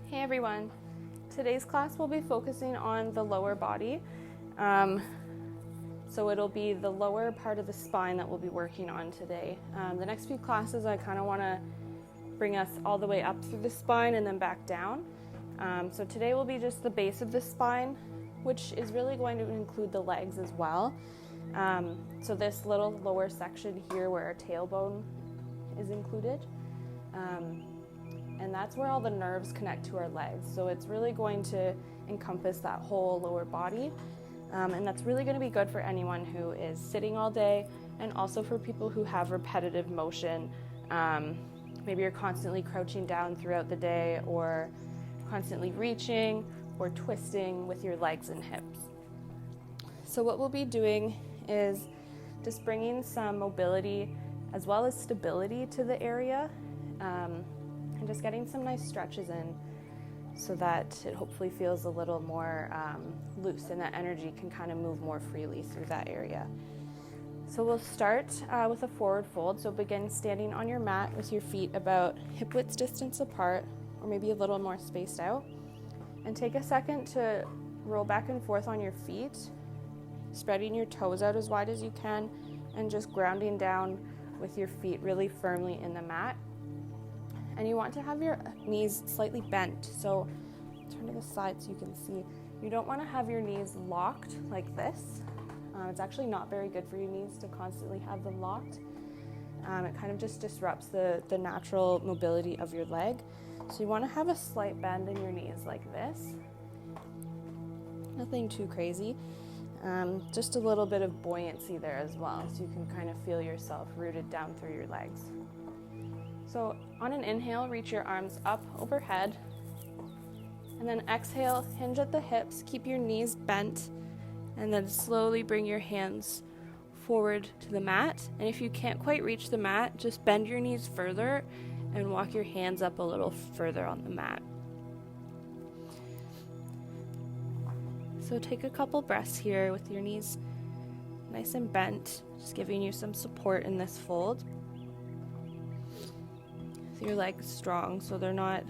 Hey everyone, today's class will be focusing on the lower body. So it'll be the lower part of the spine that we'll be working on today. The next few classes I kind of want to bring us all the way up through the spine and then back down. So today will be just the base of the spine, which is really going to include the legs as well. So this little lower section here where our tailbone is included. And that's where all the nerves connect to our legs. So it's really going to encompass that whole lower body. And that's really going to be good for anyone who is sitting all day and also for people who have repetitive motion. Maybe you're constantly crouching down throughout the day or constantly reaching or twisting with your legs and hips. So what we'll be doing is just bringing some mobility as well as stability to the area. And just getting some nice stretches in so that it hopefully feels a little more loose and that energy can kind of move more freely through that area. So we'll start with a forward fold. So begin standing on your mat with your feet about hip width distance apart or maybe a little more spaced out. And take a second to roll back and forth on your feet, spreading your toes out as wide as you can and just grounding down with your feet really firmly in the mat. And you want to have your knees slightly bent. So turn to the side so you can see. You don't want to have your knees locked like this. It's actually not very good for your knees to constantly have them locked. It kind of just disrupts the natural mobility of your leg. So you want to have a slight bend in your knees like this. Nothing too crazy. Just a little bit of buoyancy there as well, so you can kind of feel yourself rooted down through your legs. So on an inhale, reach your arms up overhead, and then exhale, hinge at the hips, keep your knees bent, and then slowly bring your hands forward to the mat. And if you can't quite reach the mat, just bend your knees further and walk your hands up a little further on the mat. So take a couple breaths here with your knees nice and bent, just giving you some support in this fold. Your legs strong, so they're not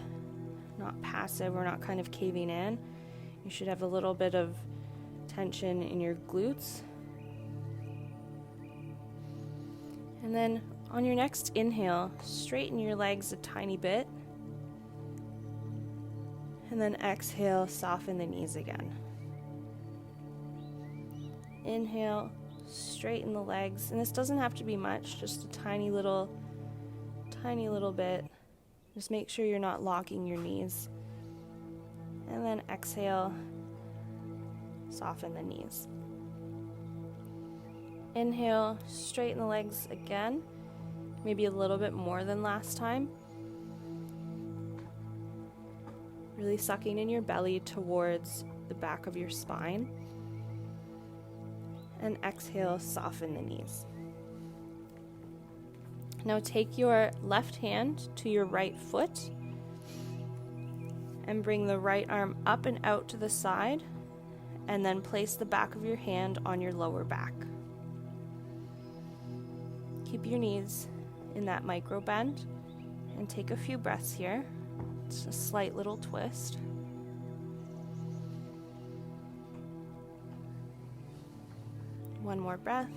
passive or not kind of caving in. You should have a little bit of tension in your glutes. And then on your next inhale, straighten your legs a tiny bit. And then exhale, soften the knees again. Inhale, straighten the legs. And this doesn't have to be much, just a tiny little bit. Just make sure you're not locking your knees. And then exhale, soften the knees. Inhale, straighten the legs again, maybe a little bit more than last time. Really sucking in your belly towards the back of your spine. And exhale, soften the knees. Now take your left hand to your right foot and bring the right arm up and out to the side, and then place the back of your hand on your lower back. Keep your knees in that micro bend and take a few breaths here. It's a slight little twist. One more breath.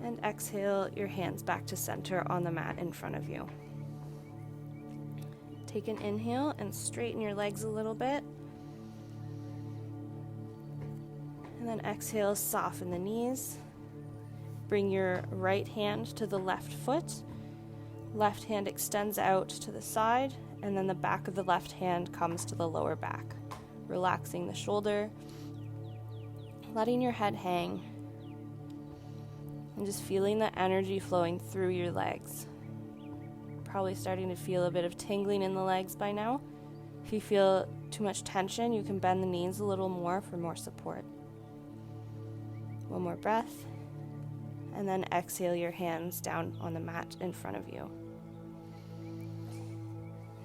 And exhale your hands back to center on the mat in front of you. Take an inhale and straighten your legs a little bit. And then exhale, soften the knees. Bring your right hand to the left foot. Left hand extends out to the side, and then the back of the left hand comes to the lower back. Relaxing the shoulder, letting your head hang. And just feeling the energy flowing through your legs. Probably starting to feel a bit of tingling in the legs by now. If you feel too much tension, you can bend the knees a little more for more support. One more breath. And then exhale your hands down on the mat in front of you.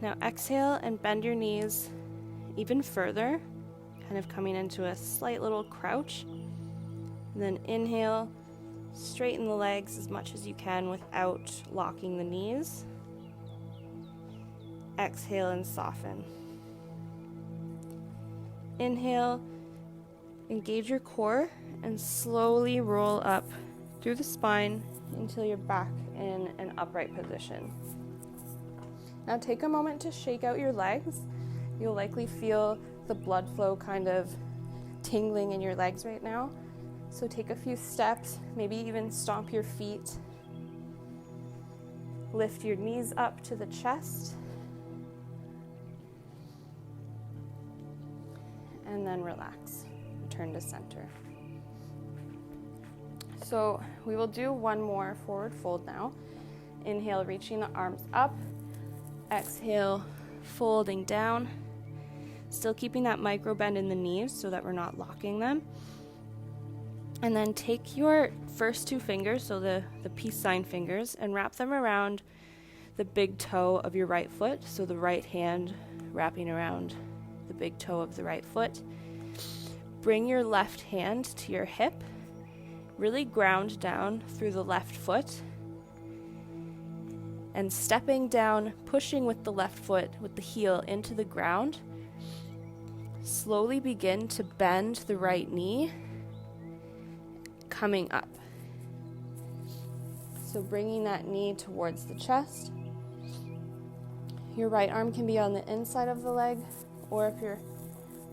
Now exhale and bend your knees even further, kind of coming into a slight little crouch. And then inhale. Straighten the legs as much as you can without locking the knees. exhale and soften. Inhale, engage your core, and slowly roll up through the spine until you're back in an upright position. Now take a moment to shake out your legs. You'll likely feel the blood flow kind of tingling in your legs right now. So take a few steps, maybe even stomp your feet. Lift your knees up to the chest. And then relax. Return to center. So we will do one more forward fold now. Inhale, reaching the arms up. Exhale, folding down. Still keeping that micro bend in the knees so that we're not locking them. And then take your first two fingers, so the peace sign fingers, and wrap them around the big toe of your right foot. So the right hand wrapping around the big toe of the right foot. Bring your left hand to your hip. Really ground down through the left foot. And stepping down, pushing with the left foot, with the heel into the ground. Slowly begin to bend the right knee, coming up. So bringing that knee towards the chest. Your right arm can be on the inside of the leg, or if you're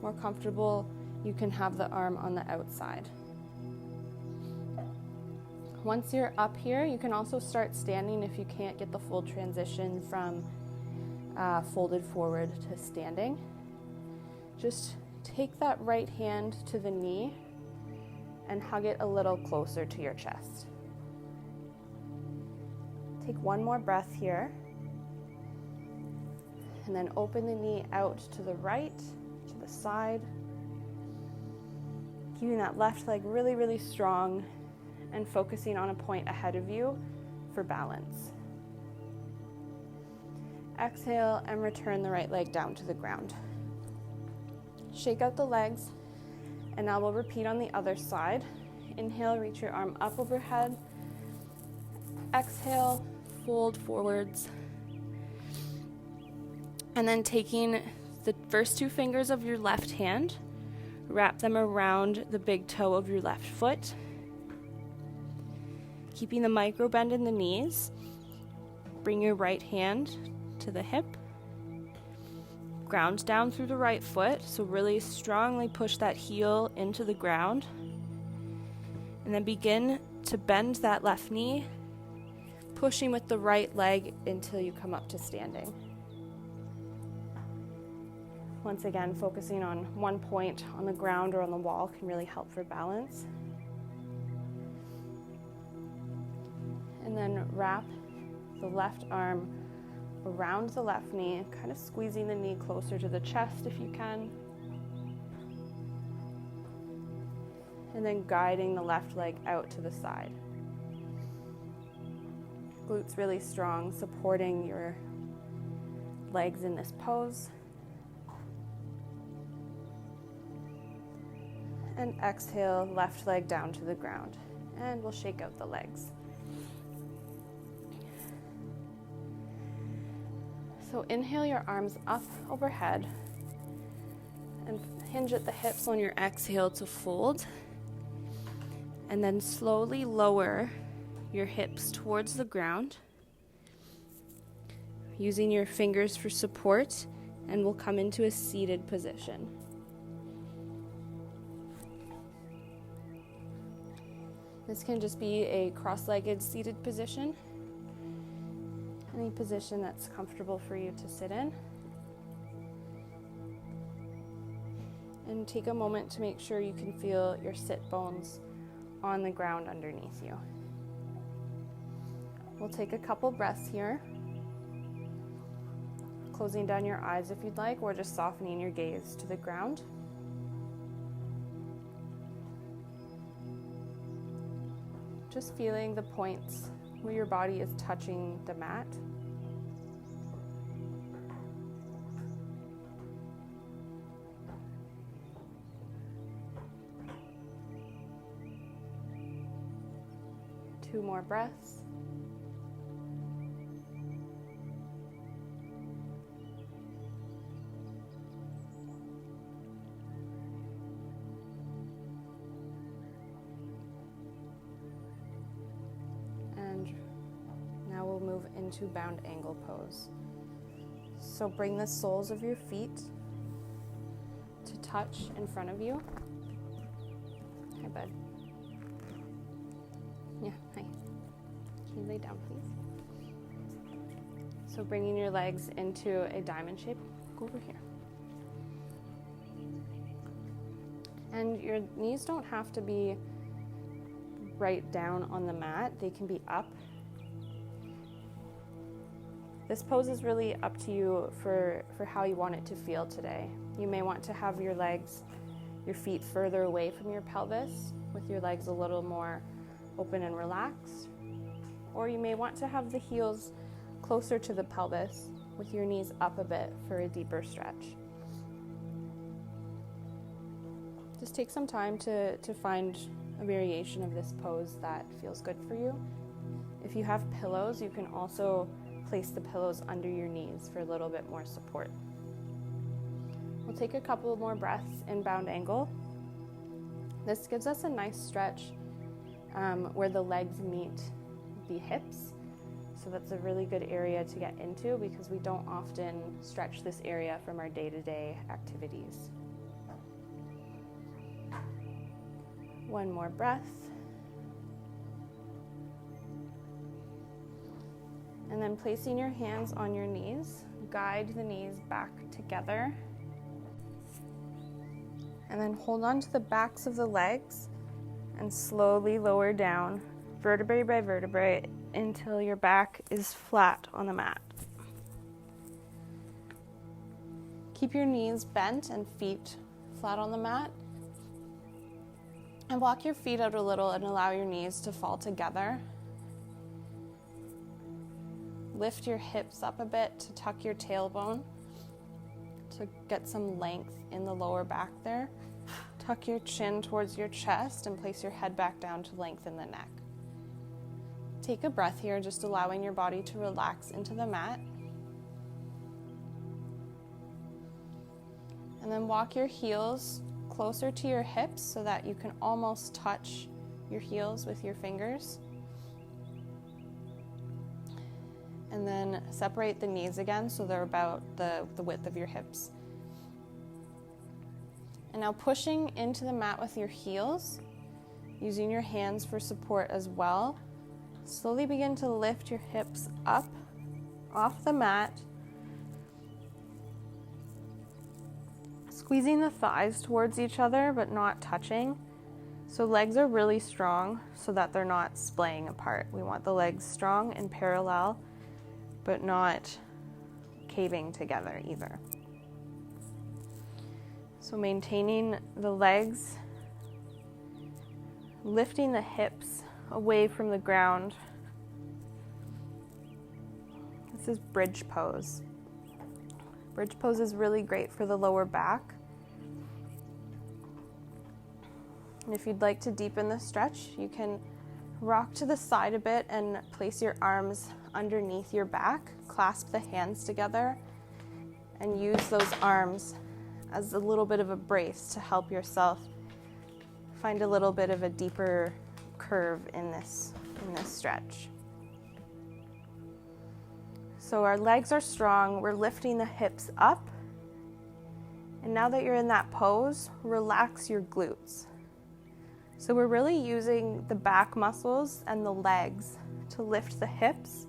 more comfortable, you can have the arm on the outside. Once you're up here, you can also start standing if you can't get the full transition from folded forward to standing. Just take that right hand to the knee and hug it a little closer to your chest. Take one more breath here. And then open the knee out to the right, to the side. Keeping that left leg really, really strong and focusing on a point ahead of you for balance. Exhale and return the right leg down to the ground. Shake out the legs, and now we'll repeat on the other side. Inhale, reach your arm up overhead. Exhale, fold forwards. And then taking the first two fingers of your left hand, wrap them around the big toe of your left foot. Keeping the micro bend in the knees. Bring your right hand to the hip. Ground down through the right foot, so really strongly push that heel into the ground. And then begin to bend that left knee, pushing with the right leg until you come up to standing. Once again, focusing on one point on the ground or on the wall can really help for balance. And then wrap the left arm around the left knee, kind of squeezing the knee closer to the chest if you can. And then guiding the left leg out to the side. Glutes really strong, supporting your legs in this pose. And exhale, left leg down to the ground. And we'll shake out the legs. So inhale your arms up overhead and hinge at the hips on your exhale to fold. And then slowly lower your hips towards the ground, using your fingers for support, and we'll come into a seated position. This can just be a cross-legged seated position. Any position that's comfortable for you to sit in. And take a moment to make sure you can feel your sit bones on the ground underneath you. We'll take a couple breaths here. Closing down your eyes if you'd like, or just softening your gaze to the ground. Just feeling the points where your body is touching the mat. Two more breaths. we'll move into bound angle pose. So bring the soles of your feet to touch in front of you. Hi, bud. Yeah, hi. Can you lay down, please? So bringing your legs into a diamond shape. Go over here. And your knees don't have to be right down on the mat. They can be up. This pose is really up to you for how you want it to feel today. You may want to have your legs, your feet further away from your pelvis, with your legs a little more open and relaxed. Or you may want to have the heels closer to the pelvis, with your knees up a bit for a deeper stretch. Just take some time to find a variation of this pose that feels good for you. If you have pillows, you can also place the pillows under your knees for a little bit more support. We'll take a couple more breaths in bound angle. This gives us a nice stretch where the legs meet the hips. So that's a really good area to get into because we don't often stretch this area from our day-to-day activities. One more breath. And then placing your hands on your knees, guide the knees back together. And then hold on to the backs of the legs and slowly lower down, vertebrae by vertebrae, until your back is flat on the mat. Keep your knees bent and feet flat on the mat. And walk your feet out a little and allow your knees to fall together. Lift your hips up a bit to tuck your tailbone to get some length in the lower back there. Tuck your chin towards your chest and place your head back down to lengthen the neck. Take a breath here, just allowing your body to relax into the mat. And then walk your heels closer to your hips so that you can almost touch your heels with your fingers. And then separate the knees again so they're about the width of your hips. And now pushing into the mat with your heels, using your hands for support as well. Slowly begin to lift your hips up off the mat, squeezing the thighs towards each other but not touching. So legs are really strong so that they're not splaying apart. We want the legs strong and parallel but not caving together either. So maintaining the legs, lifting the hips away from the ground. This is bridge pose. Bridge pose is really great for the lower back. And if you'd like to deepen the stretch, you can rock to the side a bit and place your arms underneath your back, clasp the hands together, and use those arms as a little bit of a brace to help yourself find a little bit of a deeper curve in this stretch. So our legs are strong, we're lifting the hips up, and now that you're in that pose, relax your glutes. So we're really using the back muscles and the legs to lift the hips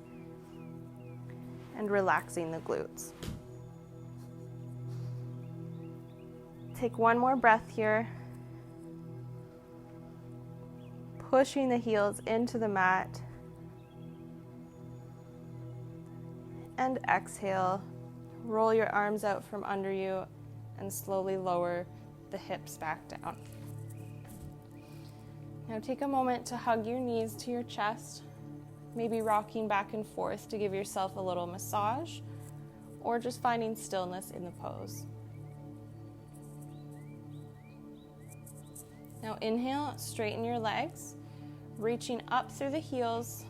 and relaxing the glutes. Take one more breath here. Pushing the heels into the mat. And exhale. Roll your arms out from under you and slowly lower the hips back down. Now take a moment to hug your knees to your chest, maybe rocking back and forth to give yourself a little massage, or just finding stillness in the pose. Now inhale, straighten your legs, reaching up through the heels,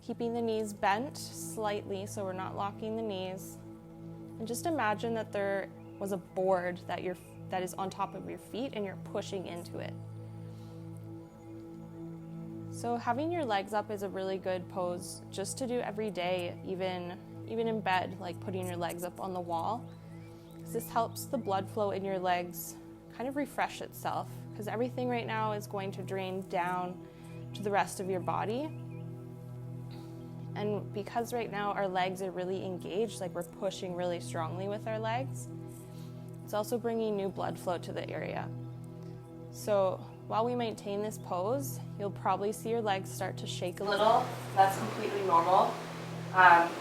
keeping the knees bent slightly so we're not locking the knees. And just imagine that there was a board that is on top of your feet and you're pushing into it. So having your legs up is a really good pose just to do every day, even in bed, like putting your legs up on the wall. This helps the blood flow in your legs kind of refresh itself, because everything right now is going to drain down to the rest of your body. And because right now our legs are really engaged, like we're pushing really strongly with our legs, it's also bringing new blood flow to the area. So while we maintain this pose, you'll probably see your legs start to shake a little. That's completely normal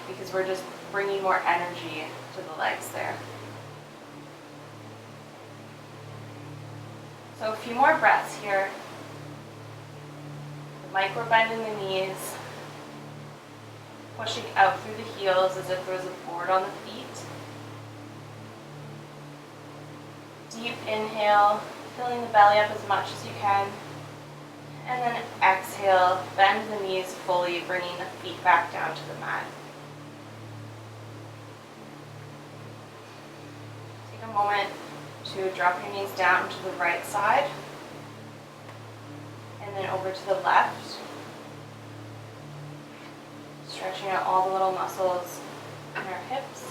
because we're just bringing more energy to the legs there. So a few more breaths here. The micro bend in the knees, pushing out through the heels as if there was a board on the feet. Deep inhale, filling the belly up as much as you can. And then exhale, bend the knees fully, bringing the feet back down to the mat. Take a moment to drop your knees down to the right side, and then over to the left. Stretching out all the little muscles in our hips,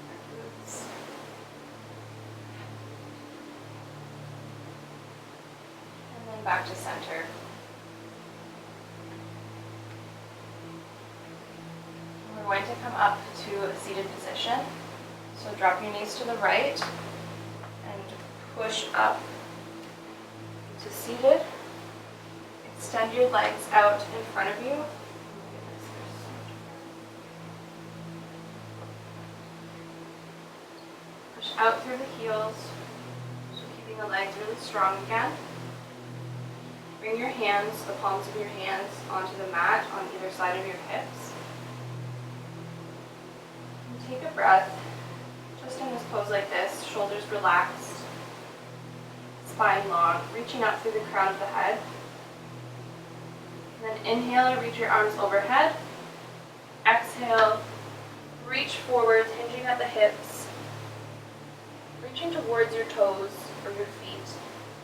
our glutes. And then back to center. We're going to come up to a seated position. So drop your knees to the right and push up to seated. Extend your legs out in front of you. Push out through the heels, so keeping the legs really strong again. Bring your hands, the palms of your hands, onto the mat on either side of your hips. And take a breath, just in this pose like this, shoulders relaxed, spine long, reaching up through the crown of the head. And then inhale, reach your arms overhead. Exhale, reach forward, hinging at the hips. Reaching towards your toes or your feet.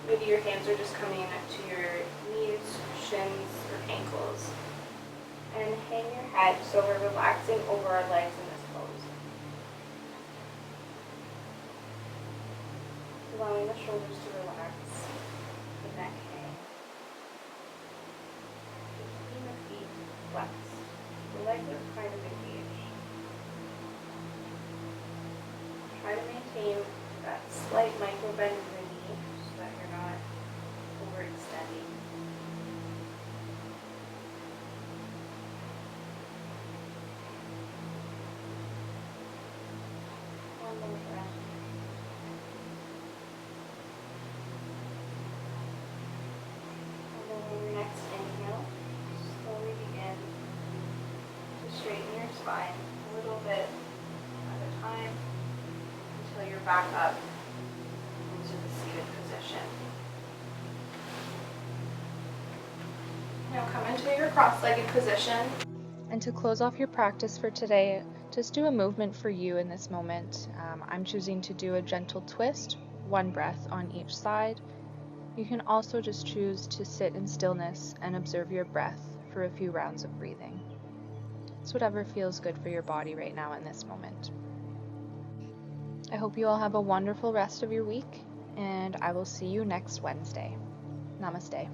Maybe your hands are just coming to your knees, shins, or ankles. And hang your head so we're relaxing over our legs in this pose. Allowing the shoulders to relax, the neck hang. Keeping the feet flexed. The legs are kind of engaged. Try to maintain that slight micro bend in the knee so that you're not overextending. One more breath. And then on your next inhale, slowly begin to straighten your spine a little bit at a time until you're back up into the seated position. Now come into your cross-legged position. And to close off your practice for today, just do a movement for you in this moment. I'm choosing to do a gentle twist, one breath on each side. You can also just choose to sit in stillness and observe your breath for a few rounds of breathing. It's whatever feels good for your body right now in this moment. I hope you all have a wonderful rest of your week, and I will see you next Wednesday. Namaste.